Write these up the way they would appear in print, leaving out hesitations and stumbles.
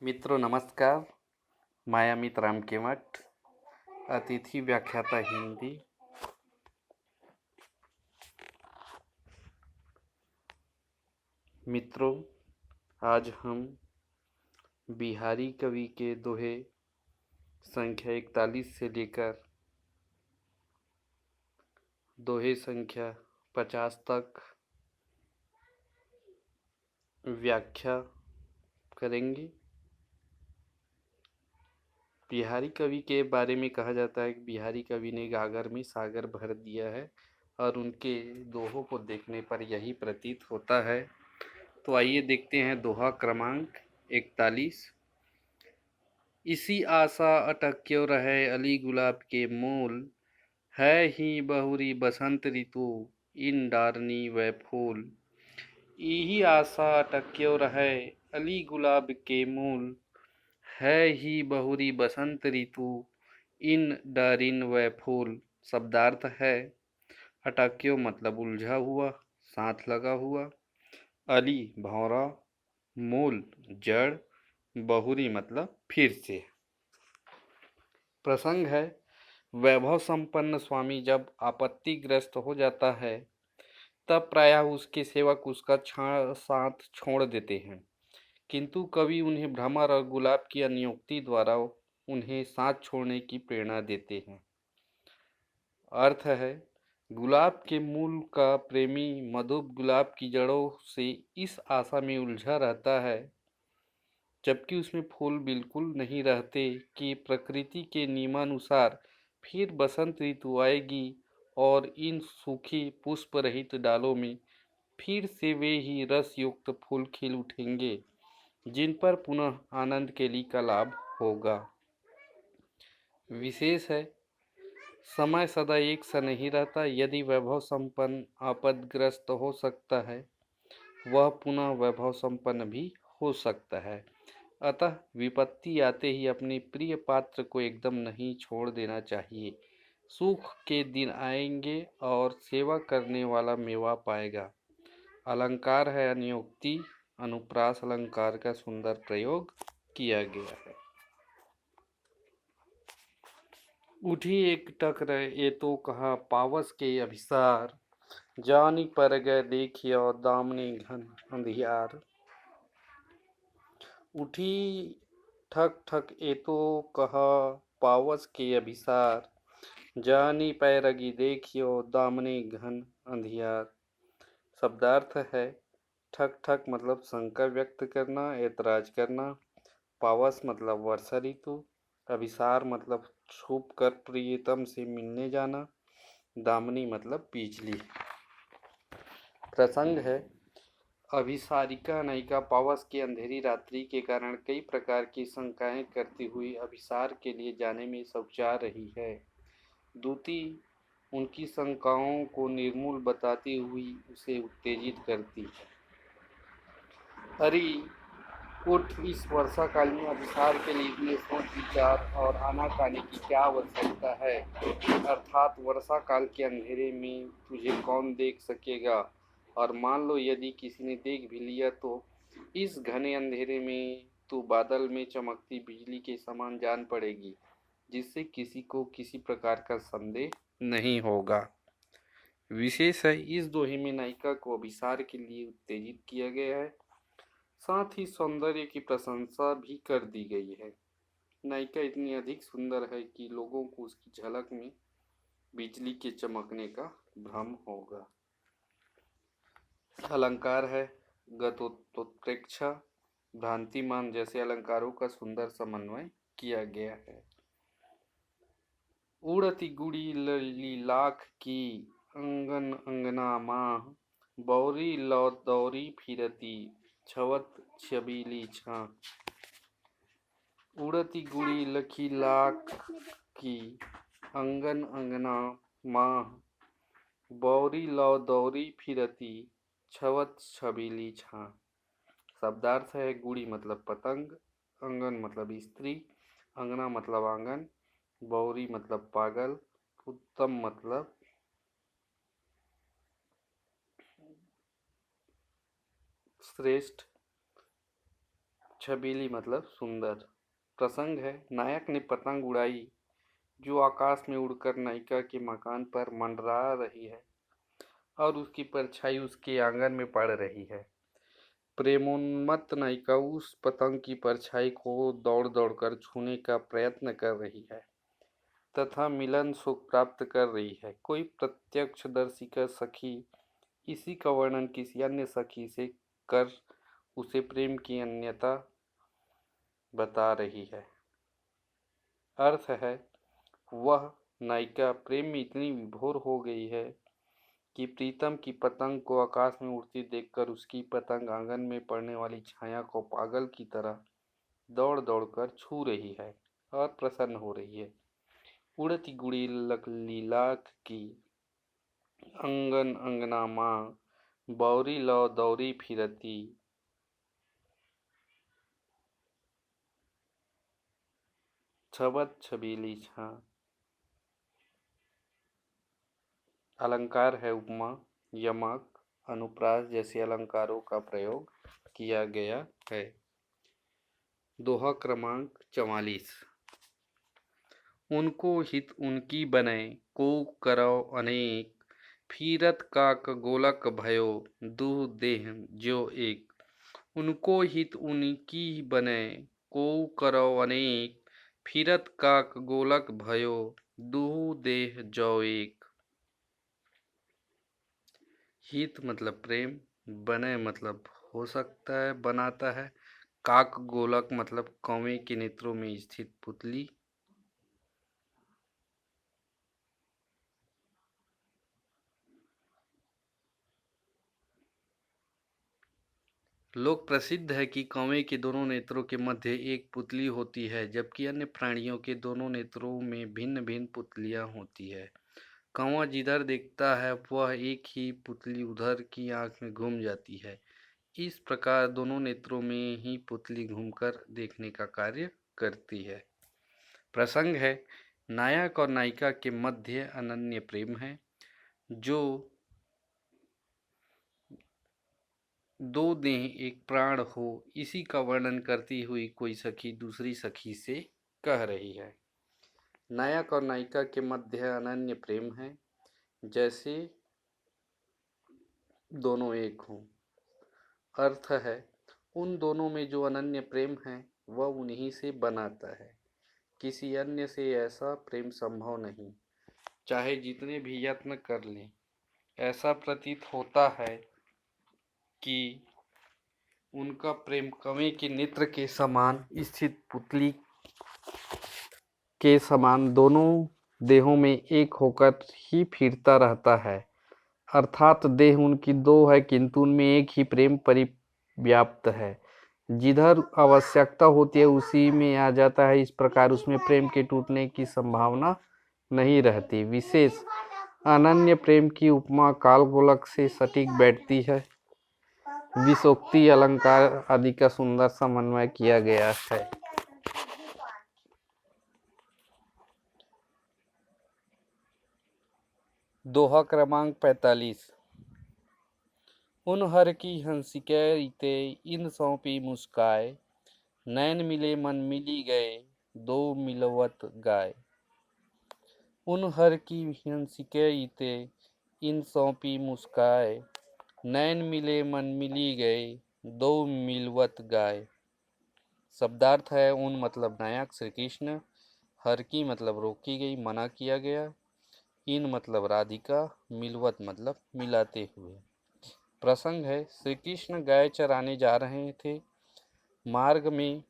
मित्रों नमस्कार। मायामित राम के मठ अतिथि व्याख्याता हिंदी। मित्रों, आज हम बिहारी कवि के दोहे संख्या 41 से लेकर दोहे संख्या 50 तक व्याख्या करेंगे। बिहारी कवि के बारे में कहा जाता है कि बिहारी कवि ने गागर में सागर भर दिया है और उनके दोहों को देखने पर यही प्रतीत होता है। तो आइए देखते हैं दोहा क्रमांक 41। इसी आशा अटक्यो रहे अली गुलाब के मूल, है ही बहुरी बसंत ऋतु इन डारनी व फूल। यही आशा अटक्यो रहे अली गुलाब के मूल, है ही बहुरी बसंत ऋतु इन डारिन व फूल। शब्दार्थ है अटक्यो मतलब उलझा हुआ, साथ लगा हुआ, अली भौरा, मूल जड़, बहुरी मतलब फिर से। प्रसंग है वैभव संपन्न स्वामी जब आपत्तिग्रस्त हो जाता है तब प्रायः उसके सेवक उसका साथ छोड़ देते हैं, किंतु कवि उन्हें भ्रमर और गुलाब की नियुक्ति द्वारा उन्हें साथ छोड़ने की प्रेरणा देते हैं। अर्थ है गुलाब के मूल का प्रेमी मधुप गुलाब की जड़ों से इस आशा में उलझा रहता है, जबकि उसमें फूल बिल्कुल नहीं रहते, कि प्रकृति के नियमानुसार फिर बसंत ऋतु आएगी और इन सूखी पुष्प रहित डालों में फिर से वे ही रस युक्त फूल खिल उठेंगे, जिन पर पुनः आनंद केली का लाभ होगा। विशेष है समय सदा एक सा नहीं रहता। यदि वैभव संपन्न आपदग्रस्त हो सकता है, वह पुनः वैभव संपन्न भी हो सकता है। अतः विपत्ति आते ही अपने प्रिय पात्र को एकदम नहीं छोड़ देना चाहिए। सुख के दिन आएंगे और सेवा करने वाला मेवा पाएगा। अलंकार है अनुयोक्ति, अनुप्रास अलंकार का सुंदर प्रयोग किया गया है। उठी एक टक रहे ये तो कहा पावस के अभिसार, जानी पर गए देखियो दामने घन अंधियार। उठी ठक ठक ए तो कहा पावस के अभिसार, जानी पैरगी देखियो दामने घन अंधियार। शब्दार्थ है ठक ठक मतलब शंका व्यक्त करना, ऐतराज करना, पावस मतलब वर्षा ऋतु, अभिसार मतलब छुप कर प्रियतम से मिलने जाना, दामनी मतलब बिजली। प्रसंग है अभिसारिका नायिका पावस की अंधेरी रात्रि के कारण कई प्रकार की शंकाएं करती हुई अभिसार के लिए जाने में सकुचा रही है। दूती उनकी शंकाओं को निर्मूल बताती हुई उसे उत्तेजित करती है। अरे उठ, इस वर्षा काल में अभिसार के लिए इतने सोच विचार और आनाकानी की क्या आवश्यकता है। अर्थात वर्षा काल के अंधेरे में तुझे कौन देख सकेगा, और मान लो यदि किसी ने देख भी लिया तो इस घने अंधेरे में तू बादल में चमकती बिजली के समान जान पड़ेगी, जिससे किसी को किसी प्रकार का संदेह नहीं होगा। विशेष है इस दोहे में नायिका को अभिसार के लिए उत्तेजित किया गया है, साथ ही सौंदर्य की प्रशंसा भी कर दी गई है। नायिका इतनी अधिक सुंदर है कि लोगों को उसकी झलक में बिजली के चमकने का भ्रम होगा। अलंकार है गतोत्प्रेक्षा, भ्रांतिमान जैसे अलंकारों का सुंदर समन्वय किया गया है। उड़ती गुड़ी लली लाख की अंगन अंगना माह, बौरी लौ दौरी फिरती छवत छबीली छां। उड़ती गुड़ी लखी लाख की अंगन अंगना माह, बौरी लौ दौरी फिरती छवत छबीली छां। शब्दार्थ है गुड़ी मतलब पतंग, अंगन मतलब स्त्री, अंगना मतलब आंगन, बौरी मतलब पागल, उत्तम मतलब श्रेष्ठ, छबीली मतलब सुंदर। प्रसंग है, नायक ने पतंग उड़ाई जो आकाश में उड़कर नायिका के मकान पर मंडरा रही है और उसकी परछाई उसके आंगन में पड़ रही है। प्रेमोन्मत्त नायिका उस पतंग की परछाई को दौड़ दौड़ कर छूने का प्रयत्न कर रही है तथा मिलन सुख प्राप्त कर रही है। कोई प्रत्यक्षदर्शी का सखी इसी का वर्णन किसी अन्य सखी से कर उसे प्रेम की अन्यता बता रही है। अर्थ है, वह नायिका प्रेम में इतनी विभोर हो गई है कि प्रीतम की पतंग को आकाश में उड़ती देखकर उसकी पतंग आंगन में पड़ने वाली छाया को पागल की तरह दौड़ दौड़ कर छू रही है और प्रसन्न हो रही है। उड़ती गुड़ी लीलाख की अंगन अंगना माँ, बौरी लौ दौरी फिरती, छबत छबीली छा। अलंकार है उपमा, यमक, अनुप्रास जैसे अलंकारों का प्रयोग किया गया है। दोहा क्रमांक 44। उनको हित उनकी बने को करौ अनेक, फिरत काक गोलक भयो दुह देह ज्यो एक। उनको हित उनकी बने को करौ अनेक, फिरत काक गोलक भयो दुह देह ज्यो एक। हित मतलब प्रेम, बने मतलब हो सकता है बनाता है, काक गोलक मतलब कौवे के नेत्रों में स्थित पुतली। लोक प्रसिद्ध है कि कौवे के दोनों नेत्रों के मध्य एक पुतली होती है, जबकि अन्य प्राणियों के दोनों नेत्रों में भिन्न भिन्न पुतलियां होती है। कौवा जिधर देखता है वह एक ही पुतली उधर की आंख में घूम जाती है। इस प्रकार दोनों नेत्रों में ही पुतली घूमकर देखने का कार्य करती है। प्रसंग है, नायक और नायिका के मध्य अनन्य प्रेम है। जो दो देह एक प्राण हो, इसी का वर्णन करती हुई कोई सखी दूसरी सखी से कह रही है। नायक और नायिका के मध्य अनन्य प्रेम है, जैसे दोनों एक हों। अर्थ है, उन दोनों में जो अनन्य प्रेम है वह उन्हीं से बनाता है, किसी अन्य से ऐसा प्रेम संभव नहीं। चाहे जितने भी यत्न कर लें, ऐसा प्रतीत होता है कि उनका प्रेम कवि के नेत्र के समान स्थित पुतली के समान दोनों देहों में एक होकर ही फिरता रहता है। अर्थात देह उनकी दो है किंतु उनमें एक ही प्रेम परिव्याप्त है। जिधर आवश्यकता होती है उसी में आ जाता है। इस प्रकार उसमें प्रेम के टूटने की संभावना नहीं रहती। विशेष अनन्य प्रेम की उपमा काल गोलक से सटीक बैठती है। विशोक्ति अलंकार आदि का सुंदर समन्वय किया गया है। दोहा क्रमांक 45। उन हर की हंसिके रीते इन सौंपी मुस्काए, नैन मिले मन मिली गए दो मिलवत गाय। उन हर की हंसिके रीते इन सौंपी मुस्काए, नैन मिले मन मिली गए दो मिलवत गाय। शब्दार्थ है, उन मतलब नायक श्री कृष्ण, हर की मतलब रोकी गई मना किया गया, इन मतलब राधिका, मिलवत मतलब मिलाते हुए। प्रसंग है, श्री कृष्ण गाय चराने जा रहे थे। मार्ग में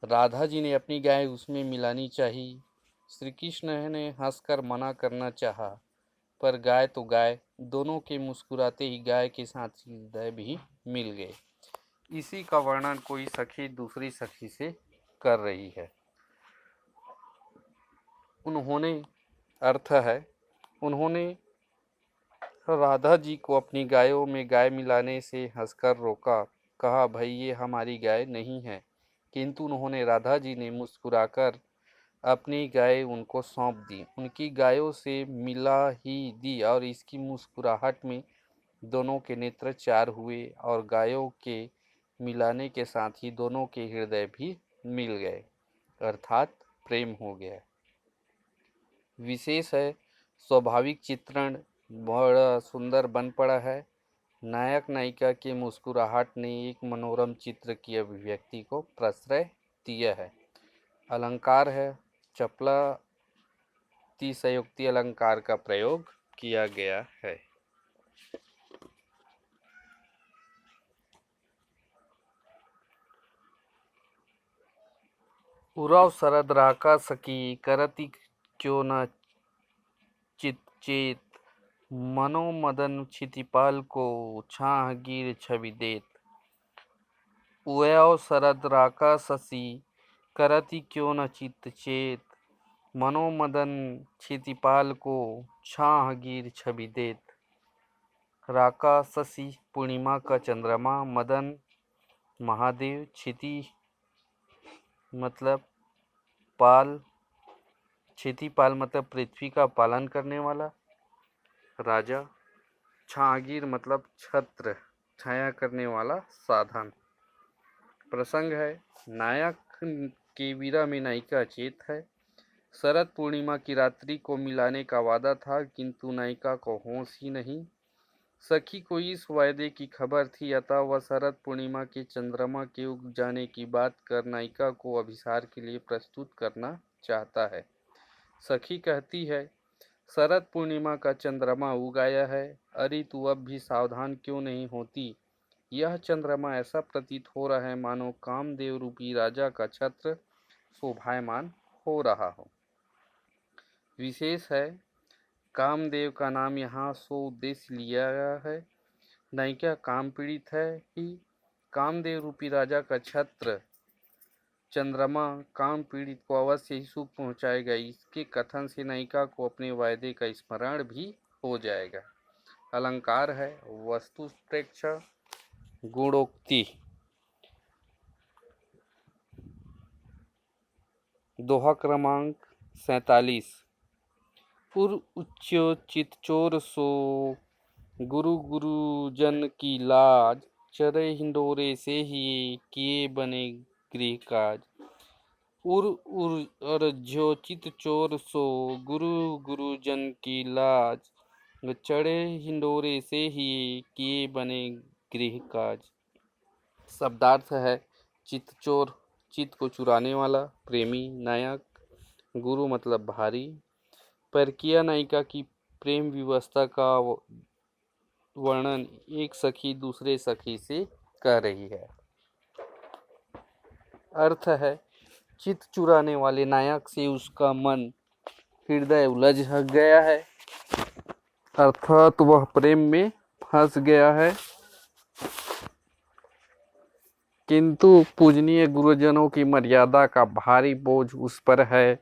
राधा जी ने अपनी गाय उसमें मिलानी चाहिए। श्री कृष्ण ने हंसकर मना करना चाहा, पर गाय तो गाय, दोनों के मुस्कुराते ही गाय के साथ हृदय भी मिल गए। इसी का वर्णन कोई सखी दूसरी सखी से कर रही है। उन्होंने, अर्थ है, उन्होंने राधा जी को अपनी गायों में गाय मिलाने से हंसकर रोका। कहा, भाई ये हमारी गाय नहीं है। किंतु उन्होंने, राधा जी ने मुस्कुराकर अपनी गाय उनको सौंप दी। उनकी गायों से मिला ही दी और इसकी मुस्कुराहट में दोनों के नेत्र चार हुए और गायों के मिलाने के साथ ही दोनों के हृदय भी मिल गए, अर्थात प्रेम हो गया। विशेष है, स्वाभाविक चित्रण बड़ा सुंदर बन पड़ा है। नायक नायिका की मुस्कुराहट ने एक मनोरम चित्र की अभिव्यक्ति को प्रश्रय दिया है। अलंकार है, चपला तिशयोक्ति अलंकार का प्रयोग किया गया है। उराव शरद राका सकी करति क्यों न चित चेत, मनोमदन क्षितिपाल को छाह गिर छवि देत। उयाव शरद राका शशि करति क्यों न चित चेत, मनोमदन क्षितिपाल को छाह गिर छवि देत। राका शशि पूर्णिमा का चंद्रमा, मदन महादेव, क्षिति मतलब पाल, क्षितिपाल मतलब पृथ्वी का पालन करने वाला राजा, छाहगीर मतलब छत्र छाया करने वाला साधन। प्रसंग है, नायक के वीरा में नायिका अचेत है। शरद पूर्णिमा की रात्रि को मिलाने का वादा था, किंतु नायिका को होश ही नहीं। सखी को इस वायदे की खबर थी, अतः वह शरद पूर्णिमा के चंद्रमा के उग जाने की बात कर नायिका को अभिसार के लिए प्रस्तुत करना चाहता है। सखी कहती है, शरद पूर्णिमा का चंद्रमा उग आया है, अरे तू अब भी सावधान क्यों नहीं होती। यह चंद्रमा ऐसा प्रतीत हो रहा है मानो कामदेव रूपी राजा का छत्र शोभायमान हो रहा हो। विशेष है, कामदेव का नाम यहाँ सो उद्देश्य लिया गया है। नायिका काम पीड़ित है कि कामदेव रूपी राजा का छत्र चंद्रमा काम पीड़ित को अवश्य ही सुख पहुँचाएगा। इसके कथन से नायिका को अपने वायदे का स्मरण भी हो जाएगा। अलंकार है, वस्तुप्रेक्ष गुणोक्ति। दोहा क्रमांक 47। पुर उच्चोचित चोर सो गुरु गुरुजन की लाज, चरे हिंडोरे से ही किए बने गृह काज। उर्ज्योचित चोर सो गुरु गुरुजन की लाज, चढ़े हिंडोरे से ही किए बने गृह काज। शब्दार्थ है, चित चोर चित को चुराने वाला, प्रेमी नायक, गुरु मतलब भारी। परकीय नायिका की प्रेम व्यवस्था का वर्णन एक सखी दूसरे सखी से कर रही है। अर्थ है, चित चुराने वाले नायक से उसका मन हृदय उलझ गया है, अर्थात वह प्रेम में फंस गया है। किंतु पूजनीय गुरुजनों की मर्यादा का भारी बोझ उस पर है,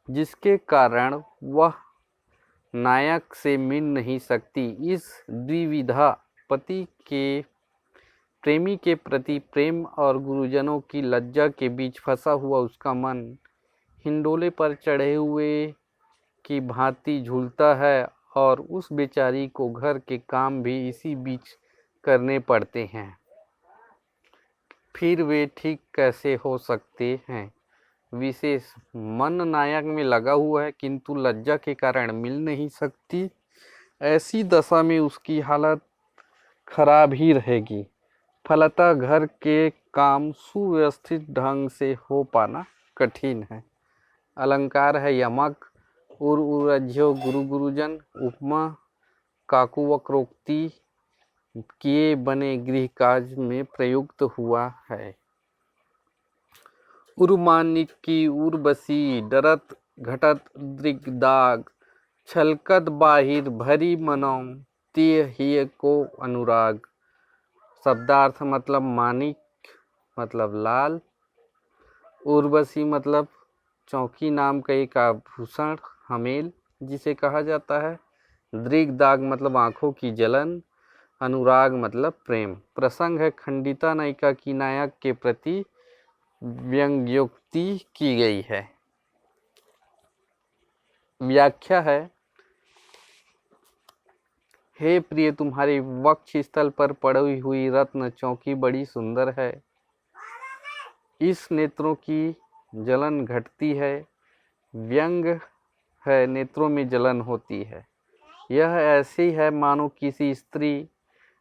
जिसके कारण वह नायक से मिल नहीं सकती। इस द्विविधा पति के प्रेमी के प्रति प्रेम और गुरुजनों की लज्जा के बीच फंसा हुआ उसका मन हिंडोले पर चढ़े हुए की भांति झूलता है, और उस बेचारी को घर के काम भी इसी बीच करने पड़ते हैं। फिर वे ठीक कैसे हो सकते हैं। विशेष, मन नायक में लगा हुआ है किंतु लज्जा के कारण मिल नहीं सकती। ऐसी दशा में उसकी हालत खराब ही रहेगी। फलतः घर के काम सुव्यवस्थित ढंग से हो पाना कठिन है। अलंकार है, यमक। उर्ज्यो गुरु गुरुजन, उपमा काकुवक्रोक्ति किए बने गृह काज में प्रयुक्त हुआ है। उर्मानिक की उर्वशी, डरत घटत दृग्दाग, छलकत बाहिर भरी मनों, तिय हिय को अनुराग। शब्दार्थ मतलब मानिक मतलब लाल, उर्वशी मतलब चौकी नाम का एक आभूषण हमेल जिसे कहा जाता है। दृग्दाग मतलब आंखों की जलन, अनुराग मतलब प्रेम। प्रसंग है, खंडिता नायिका की नायक के प्रति व्यंग्योक्ति की गई है। व्याख्या है, हे प्रिय, तुम्हारे वक्ष स्थल पर पड़ी हुई रत्न चौकी बड़ी सुंदर है। इस नेत्रों की जलन घटती है। व्यंग है, नेत्रों में जलन होती है। यह ऐसी है मानो किसी स्त्री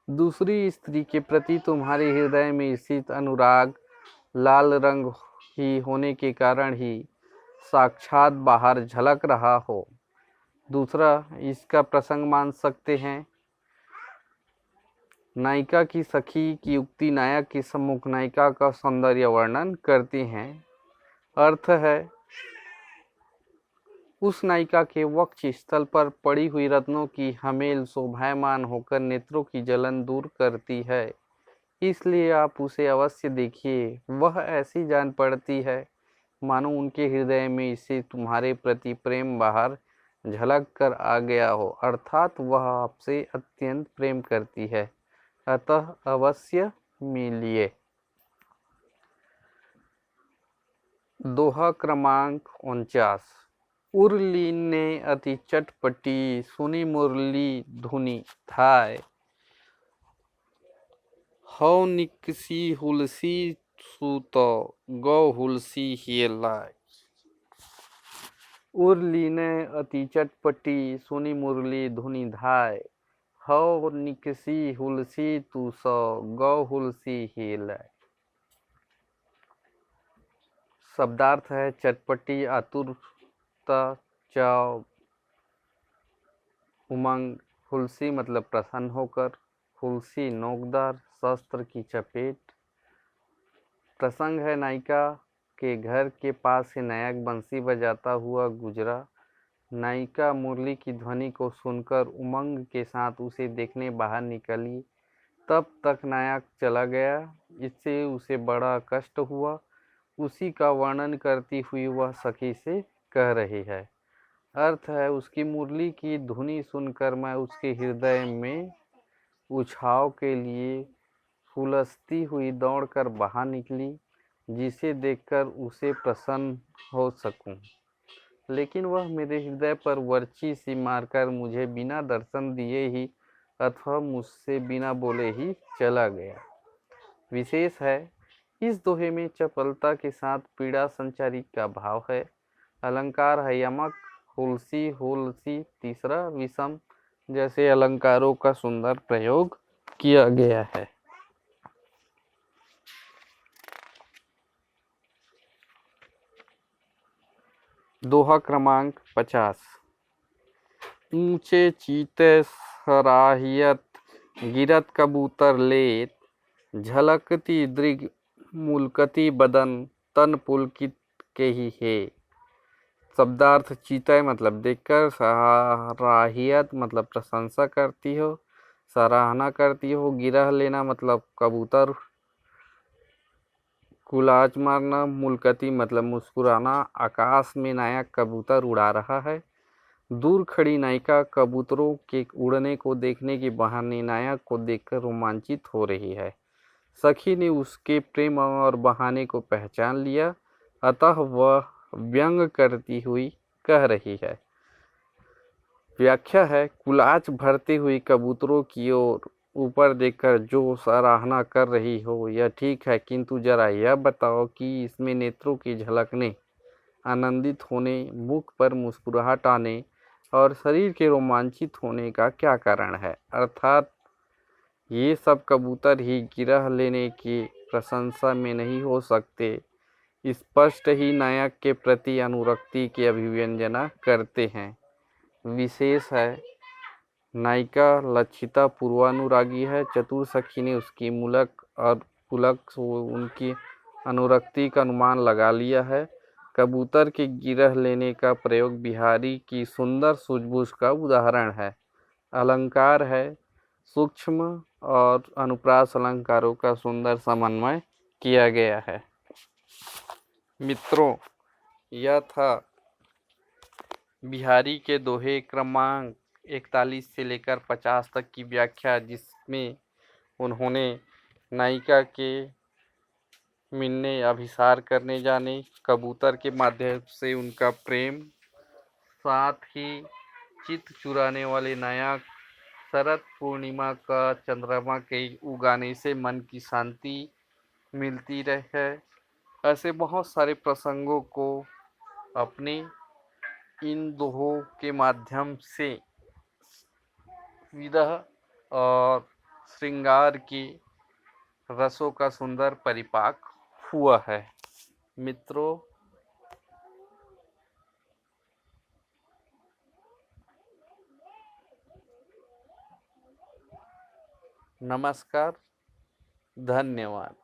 दूसरी स्त्री के प्रति तुम्हारे हृदय में स्थित अनुराग लाल रंग ही होने के कारण ही साक्षात बाहर झलक रहा हो। दूसरा, इसका प्रसंग मान सकते हैं। नायिका की सखी की उक्ति नायक के सम्मुख नायिका का सौंदर्य वर्णन करती हैं। अर्थ है, उस नायिका के वक्ष स्थल पर पड़ी हुई रत्नों की हमेल शोभायमान होकर नेत्रों की जलन दूर करती है, इसलिए आप उसे अवश्य देखिए। वह ऐसी जान पड़ती है मानो उनके हृदय में से तुम्हारे प्रति प्रेम बाहर झलक कर आ गया हो, अर्थात वह आपसे अत्यंत प्रेम करती है। अतः अवश्य मिलिए। दोहा क्रमांक 49। उर्ली ने अति चटपटी सुनी मुरली धुनी थाय, हौ निकसी हुलसी सूत गौ हुलसी हिलाय। उर्ली ने अति चटपटी सुनी मुरली धुनी धाय, हौ निकसी हुलसी तू सौ गौ हुलसी हिलाय। शब्दार्थ है, चटपटी, आतुरता, चाव, उमंग। हुलसी मतलब प्रसन्न होकर, हुलसी नोकदार, शस्त्र की चपेट। प्रसंग है, नायिका के घर के पास से नायक बंसी बजाता हुआ गुजरा। नायिका मुरली की ध्वनि को सुनकर उमंग के साथ उसे देखने बाहर निकली। तब तक नायक चला गया। इससे उसे बड़ा कष्ट हुआ। उसी का वर्णन करती हुई वह सखी से कह रही है। अर्थ है, उसकी मुरली की धुनी सुनकर मैं उसके हृदय में उछाव के लिए हुलसती हुई दौड़कर बाहर निकली, जिसे देखकर उसे प्रसन्न हो सकूं। लेकिन वह मेरे हृदय पर वर्ची सी मारकर मुझे बिना दर्शन दिए ही अथवा मुझसे बिना बोले ही चला गया। विशेष है, इस दोहे में चपलता के साथ पीड़ा संचारी का भाव है। अलंकार है यमक, हुलसी, हुलसी। तीसरा, विषम जैसे अलंकारों का सुंदर प्रयोग किया गया है। दोहा क्रमांक 50। ऊंचे चीते सराहियत गिरत कबूतर लेत, झलकती दृग मुलकती बदन तन पुलकित के ही है। शब्दार्थ, चीता मतलब देखकर, सराहियत मतलब प्रशंसा करती हो, सराहना करती हो। गिरह लेना मतलब कबूतर कुलाच मारना। मुलकती मतलब मुस्कुराना। आकाश में नायक कबूतर उड़ा रहा है। दूर खड़ी नायिका कबूतरों के उड़ने को देखने के बहाने नायक को देखकर रोमांचित हो रही है। सखी ने उसके प्रेम और बहाने को पहचान लिया, अतः वह व्यंग करती हुई कह रही है। व्याख्या है, कुलाच भरती हुई कबूतरों की ओर ऊपर देखकर जो सराहना कर रही हो यह ठीक है, किंतु जरा यह बताओ कि इसमें नेत्रों की झलकने, आनंदित होने, मुख पर मुस्कुराहट आने और शरीर के रोमांचित होने का क्या कारण है। अर्थात ये सब कबूतर ही गिरह लेने की प्रशंसा में नहीं हो सकते। स्पष्ट ही नायक के प्रति अनुरक्ति की अभिव्यंजना करते हैं। विशेष है, नायिका लक्षिता पूर्वानुरागी है। चतुर सखी ने उसकी मूलक और पुलक से उनकी अनुरक्ति का अनुमान लगा लिया है। कबूतर के गिरह लेने का प्रयोग बिहारी की सुंदर सूझबूझ का उदाहरण है। अलंकार है, सूक्ष्म और अनुप्रास अलंकारों का सुंदर समन्वय किया गया है। मित्रों, यह था बिहारी के दोहे क्रमांक 41 से लेकर 50 तक की व्याख्या, जिसमें उन्होंने नायिका के मिलने, अभिसार करने जाने, कबूतर के माध्यम से उनका प्रेम, साथ ही चित्त चुराने वाले नायक, शरद पूर्णिमा का चंद्रमा के उगाने से मन की शांति मिलती रहे। ऐसे बहुत सारे प्रसंगों को अपने इन दोहों के माध्यम से विरह और श्रृंगार के रसों का सुंदर परिपाक हुआ है। मित्रों, नमस्कार, धन्यवाद।